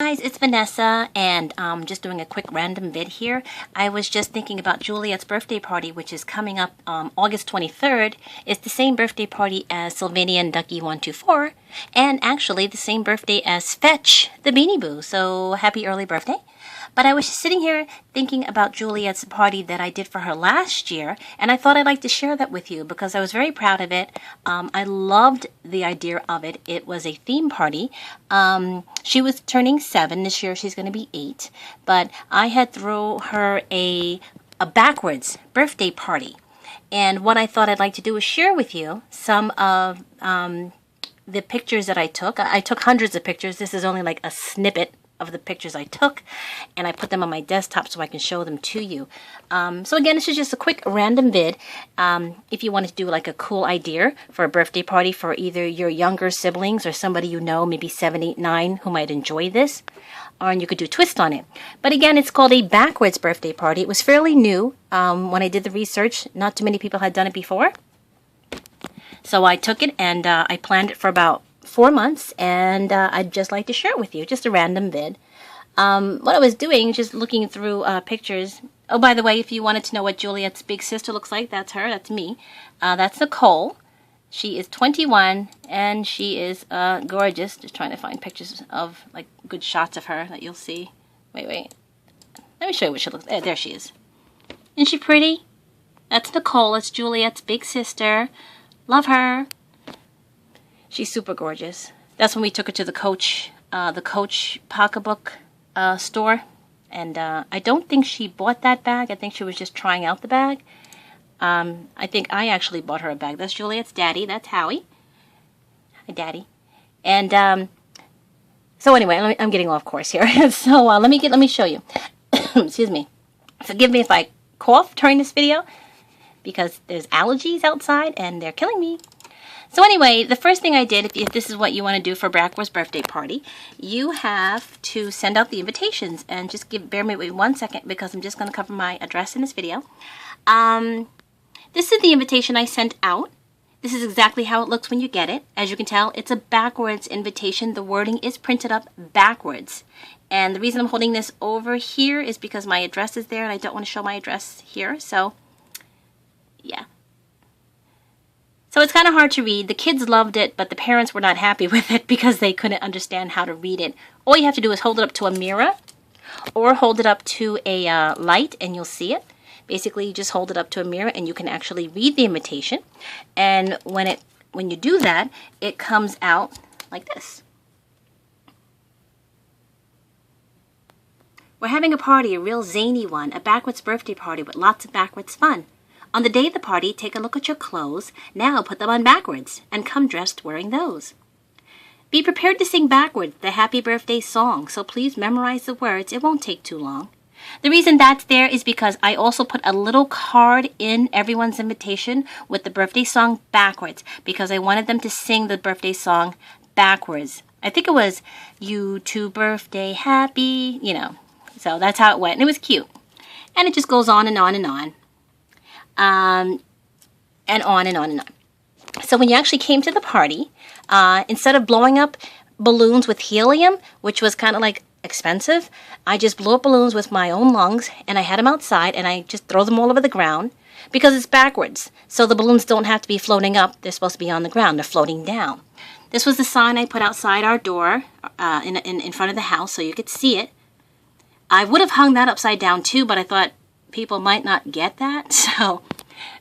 guys, it's Vanessa, and just doing a quick random vid here. I was just thinking about Juliet's birthday party, which is coming up August 23rd. It's the same birthday party as Sylvanian Ducky 124, and actually the same birthday as Fetch, the Beanie Boo. So happy early birthday. But I was just sitting here thinking about Juliet's party that I did for her last year, and I thought I'd like to share that with you because I was very proud of it. I loved the idea of it. It was a theme party. She was turning 7 this year. She's going to be 8. But I had thrown her a backwards birthday party. And what I thought I'd like to do is share with you some of the pictures that I took. I took hundreds of pictures. This is only like a snippet of the pictures I took, and I put them on my desktop so I can show them to you. So again, this is just a quick random vid. If you wanted to do like a cool idea for a birthday party for either your younger siblings or somebody you know, maybe 7, 8, 9, who might enjoy this, or you could do a twist on it. But again, it's called a backwards birthday party. It was fairly new when I did the research. Not too many people had done it before. So I took it and I planned it for about 4 months, and I'd just like to share it with you, just a random vid. What I was doing, just looking through pictures. Oh, by the way, if you wanted to know what Juliet's big sister looks like, that's her, that's me. That's Nicole. She is 21, and she is gorgeous. Just trying to find pictures of, like, good shots of her that you'll see. Wait. Let me show you what she looks like. There she is. Isn't she pretty? That's Nicole. It's Juliet's big sister. Love her. She's super gorgeous. That's when we took her to the Coach pocketbook store. And I don't think she bought that bag. I think she was just trying out the bag. I think I actually bought her a bag. That's Juliet's daddy. That's Howie. Hi, Daddy. And so anyway, I'm getting off course here. So let me show you. Excuse me. Forgive me if I cough during this video because there's allergies outside and they're killing me. So anyway, the first thing I did, if this is what you want to do for Brackworth's birthday party, you have to send out the invitations. And just bear me with 1 second because I'm just going to cover my address in this video. This is the invitation I sent out. This is exactly how it looks when you get it. As you can tell, it's a backwards invitation. The wording is printed up backwards. And the reason I'm holding this over here is because my address is there and I don't want to show my address here. So, yeah. So it's kind of hard to read. The kids loved it, but the parents were not happy with it because they couldn't understand how to read it. All you have to do is hold it up to a mirror or hold it up to a light and you'll see it. Basically, you just hold it up to a mirror and you can actually read the invitation. And when you do that, it comes out like this. We're having a party, a real zany one, a backwards birthday party with lots of backwards fun. On the day of the party, take a look at your clothes. Now put them on backwards and come dressed wearing those. Be prepared to sing backwards the happy birthday song, so please memorize the words. It won't take too long. The reason that's there is because I also put a little card in everyone's invitation with the birthday song backwards because I wanted them to sing the birthday song backwards. I think it was "You to birthday happy," you know. So that's how it went, and it was cute. And it just goes on and on and on. And on and on and on. So when you actually came to the party, instead of blowing up balloons with helium, which was kind of like expensive, I just blew up balloons with my own lungs, and I had them outside, and I just throw them all over the ground because it's backwards. So the balloons don't have to be floating up. They're supposed to be on the ground. They're floating down. This was the sign I put outside our door in front of the house so you could see it. I would have hung that upside down too, but I thought people might not get that, so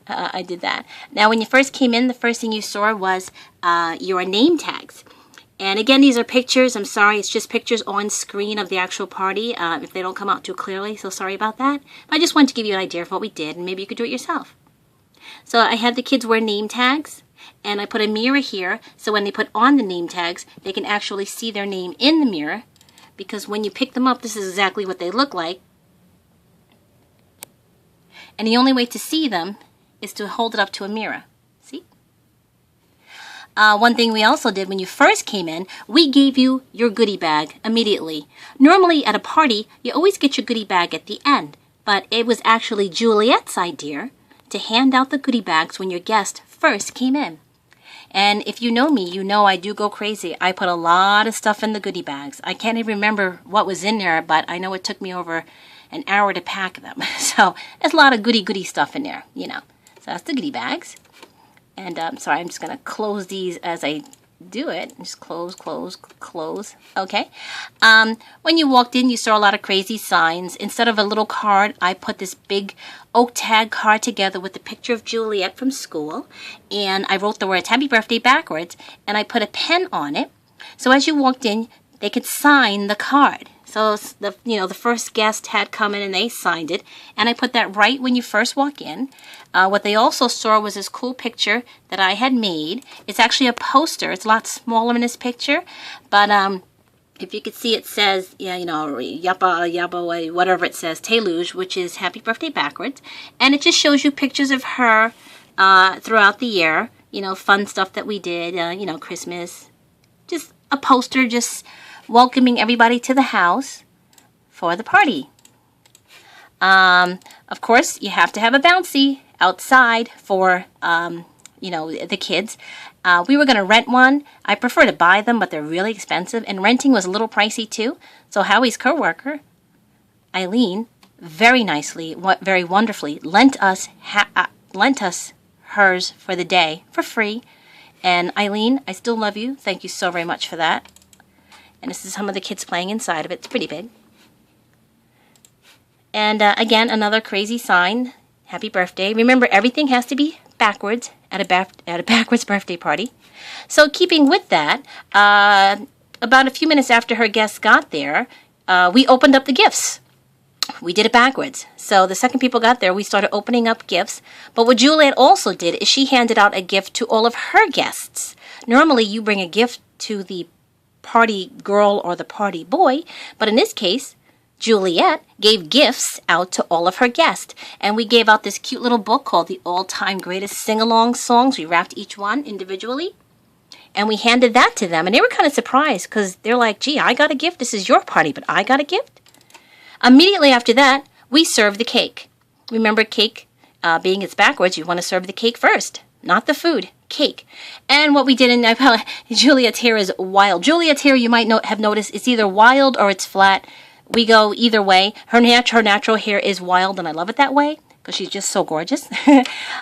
I did that. Now, when you first came in, the first thing you saw was your name tags. And again, these are pictures. I'm sorry, it's just pictures on screen of the actual party if they don't come out too clearly, so sorry about that. I just wanted to give you an idea of what we did, and maybe you could do it yourself. So I had the kids wear name tags, and I put a mirror here, so when they put on the name tags, they can actually see their name in the mirror, because when you pick them up, this is exactly what they look like. And the only way to see them is to hold it up to a mirror. See? One thing we also did when you first came in, we gave you your goodie bag immediately. Normally at a party, you always get your goodie bag at the end. But it was actually Juliet's idea to hand out the goodie bags when your guest first came in. And if you know me, you know I do go crazy. I put a lot of stuff in the goodie bags. I can't even remember what was in there, but I know it took me over an hour to pack them. So there's a lot of goody stuff in there, you know. So that's the goodie bags. And sorry, I'm just going to close these as I do it. Just close. Okay. When you walked in, you saw a lot of crazy signs. Instead of a little card, I put this big oak tag card together with the picture of Juliet from school. And I wrote the words happy birthday backwards. And I put a pen on it. So as you walked in, they could sign the card. So the first guest had come in and they signed it. And I put that right when you first walk in. What they also saw was this cool picture that I had made. It's actually a poster. It's a lot smaller in this picture. But if you could see, it says, Yappa, whatever it says, Teluge, which is happy birthday backwards. And it just shows you pictures of her throughout the year. You know, fun stuff that we did, Christmas. Just a poster, just welcoming everybody to the house for the party. Of course, you have to have a bouncy outside for, the kids. We were going to rent one. I prefer to buy them, but they're really expensive. And renting was a little pricey, too. So Howie's co-worker, Eileen, very nicely, very wonderfully, lent us hers for the day for free. And Eileen, I still love you. Thank you so very much for that. And this is some of the kids playing inside of it. It's pretty big. And again, another crazy sign. Happy birthday. Remember, everything has to be backwards at a backwards birthday party. So keeping with that, about a few minutes after her guests got there, we opened up the gifts. We did it backwards. So the second people got there, we started opening up gifts. But what Juliet also did is she handed out a gift to all of her guests. Normally, you bring a gift to the party girl or the party boy, but in this case, Juliet gave gifts out to all of her guests. And we gave out this cute little book called The All-Time Greatest Sing-Along Songs. We wrapped each one individually. And we handed that to them. And they were kind of surprised because they're like, gee, I got a gift. This is your party, but I got a gift? Immediately after that, we served the cake. Remember, cake being it's backwards, you want to serve the cake first, not the food. Cake. And what we did in Juliet's hair is wild. Juliet's hair, you might have noticed, it's either wild or it's flat. We go either way. Her natural hair is wild, and I love it that way because she's just so gorgeous.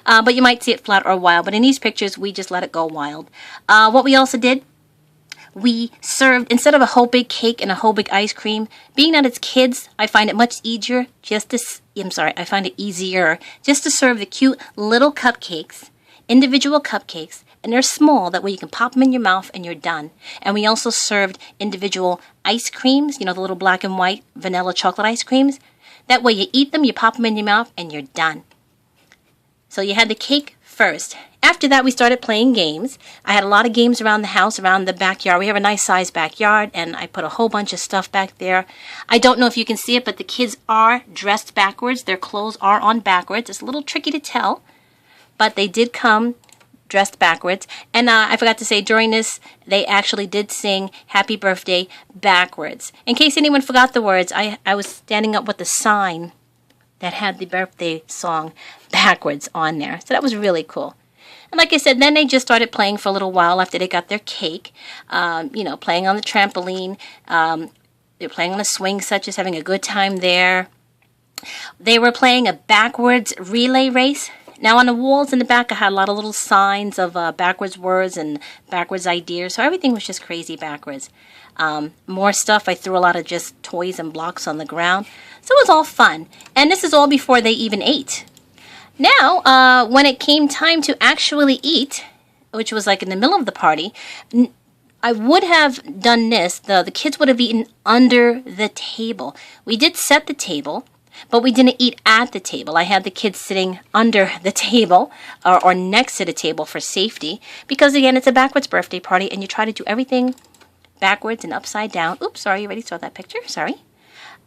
But you might see it flat or wild. But in these pictures, we just let it go wild. What we also did, we served, instead of a whole big cake and a whole big ice cream, being that it's kids, I find it much easier I find it easier just to serve the cute little cupcakes, individual cupcakes, and they're small, that way you can pop them in your mouth and you're done. And we also served individual ice creams, the little black and white vanilla chocolate ice creams. That way you eat them, you pop them in your mouth, and you're done. So you had the cake first. After that, we started playing games. I had a lot of games around the house, around the backyard. We have a nice sized backyard, and I put a whole bunch of stuff back there. I don't know if you can see it, but the kids are dressed backwards. Their clothes are on backwards. It's a little tricky to tell, but they did come dressed backwards. And I forgot to say, during this, they actually did sing Happy Birthday backwards. In case anyone forgot the words, I was standing up with the sign that had the birthday song backwards on there. So that was really cool. And like I said, then they just started playing for a little while after they got their cake, playing on the trampoline. They were playing on a swing set, just having a good time there. They were playing a backwards relay race. Now, on the walls in the back, I had a lot of little signs of backwards words and backwards ideas. So everything was just crazy backwards. More stuff. I threw a lot of just toys and blocks on the ground. So it was all fun. And this is all before they even ate. Now, when it came time to actually eat, which was like in the middle of the party, I would have done this. The kids would have eaten under the table. We did set the table, but we didn't eat at the table. I had the kids sitting under the table or next to the table for safety because, again, it's a backwards birthday party and you try to do everything backwards and upside down. Oops, sorry, you already saw that picture. Sorry.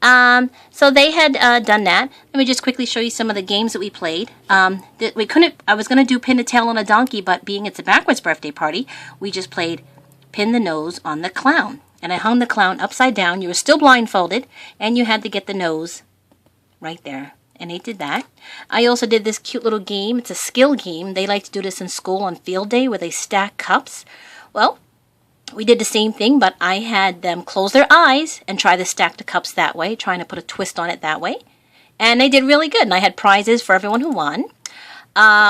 So they had done that. Let me just quickly show you some of the games that we played. I was going to do pin a tail on a donkey, but being it's a backwards birthday party, we just played pin the nose on the clown. And I hung the clown upside down. You were still blindfolded, and you had to get the nose right there. and they did that. I also did this cute little game. It's a skill game. They like to do this in school on field day where they stack cups. Well, we did the same thing, but I had them close their eyes and try to stack the cups that way, trying to put a twist on it that way. And they did really good, and I had prizes for everyone who won.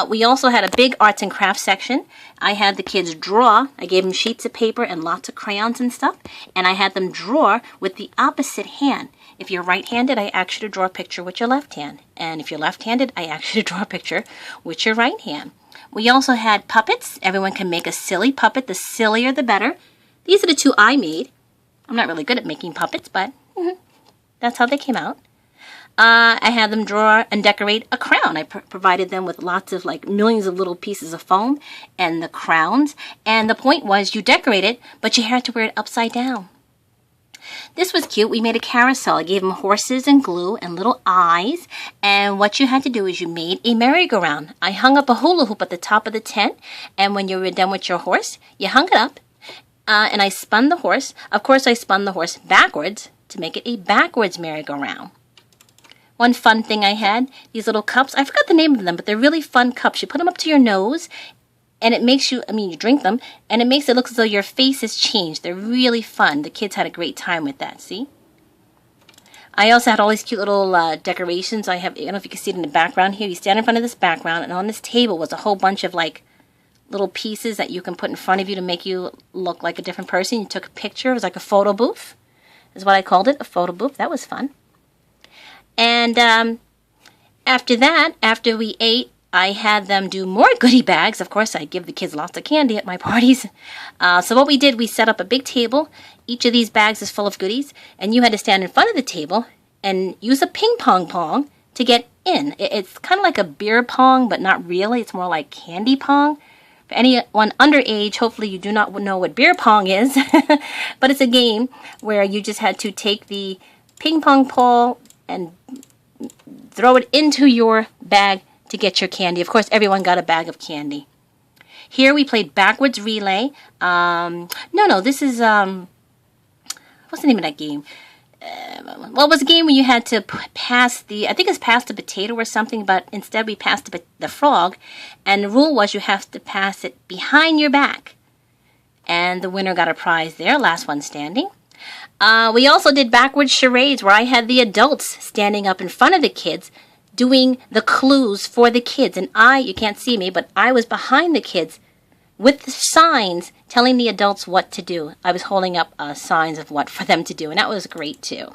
We also had a big arts and crafts section. I had the kids draw. I gave them sheets of paper and lots of crayons and stuff, and I had them draw with the opposite hand. If you're right-handed, I ask you to draw a picture with your left hand. And if you're left-handed, I ask you to draw a picture with your right hand. We also had puppets. Everyone can make a silly puppet. The sillier, the better. These are the two I made. I'm not really good at making puppets, but that's how they came out. I had them draw and decorate a crown. I provided them with lots of millions of little pieces of foam and the crowns. And the point was you decorate it, but you had to wear it upside down. This was cute. We made a carousel. I gave them horses and glue and little eyes. And what you had to do is you made a merry-go-round. I hung up a hula hoop at the top of the tent. And when you were done with your horse, you hung it up. And I spun the horse. Of course, I spun the horse backwards to make it a backwards merry-go-round. One fun thing I had, these little cups. I forgot the name of them, but they're really fun cups. You put them up to your nose, and it makes you, you drink them, and it makes it look as though your face has changed. They're really fun. The kids had a great time with that, see? I also had all these cute little decorations. I don't know if you can see it in the background here. You stand in front of this background, and on this table was a whole bunch of little pieces that you can put in front of you to make you look like a different person. You took a picture. It was like a photo booth, is what I called it, a photo booth. That was fun. And after that, after we ate, I had them do more goodie bags. Of course, I give the kids lots of candy at my parties. So what we did, we set up a big table. Each of these bags is full of goodies, and you had to stand in front of the table and use a ping pong to get in. It's kind of like a beer pong, but not really. It's more like candy pong. For anyone underage, hopefully you do not know what beer pong is, but it's a game where you just had to take the ping pong ball and throw it into your bag to get your candy. Of course, everyone got a bag of candy. Here we played backwards relay. This is, what's the name of that game? Well, it was a game where you had to pass I think it's pass the potato or something, but instead we passed the frog, and the rule was you have to pass it behind your back. And the winner got a prize there, last one standing. We also did backwards charades where I had the adults standing up in front of the kids doing the clues for the kids. And you can't see me, but I was behind the kids with the signs telling the adults what to do. I was holding up signs of what for them to do, and that was great too.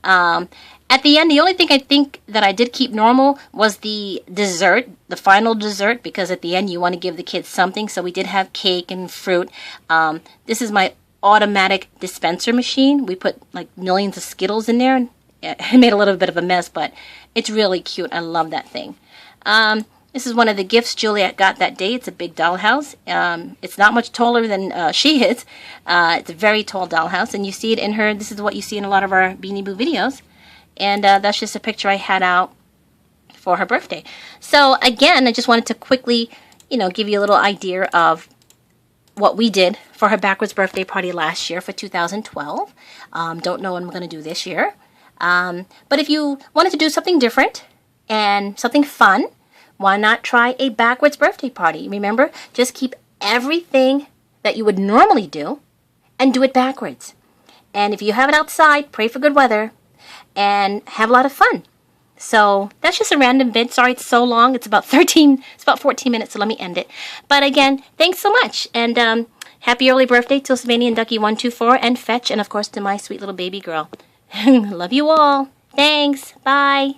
At the end, the only thing I think that I did keep normal was the dessert, the final dessert, because at the end you want to give the kids something. So we did have cake and fruit. This is my automatic dispenser machine. We put millions of Skittles in there, and it made a little bit of a mess, but it's really cute. I love that thing. This is one of the gifts Juliet got that day. It's a big dollhouse. It's not much taller than she is. It's a very tall dollhouse, and you see it in her. This is what you see in a lot of our Beanie Boo videos, and that's just a picture I had out for her birthday. So again, I just wanted to quickly, give you a little idea of what we did for her backwards birthday party last year for 2012. Don't know what I'm going to do this year. But if you wanted to do something different and something fun, why not try a backwards birthday party? Remember, just keep everything that you would normally do and do it backwards. And if you have it outside, pray for good weather and have a lot of fun. So that's just a random vid. Sorry it's so long. It's about 14 minutes, so let me end it. But again, thanks so much. And happy early birthday to Sylvania and Ducky 124 and Fetch, and of course to my sweet little baby girl. Love you all. Thanks. Bye.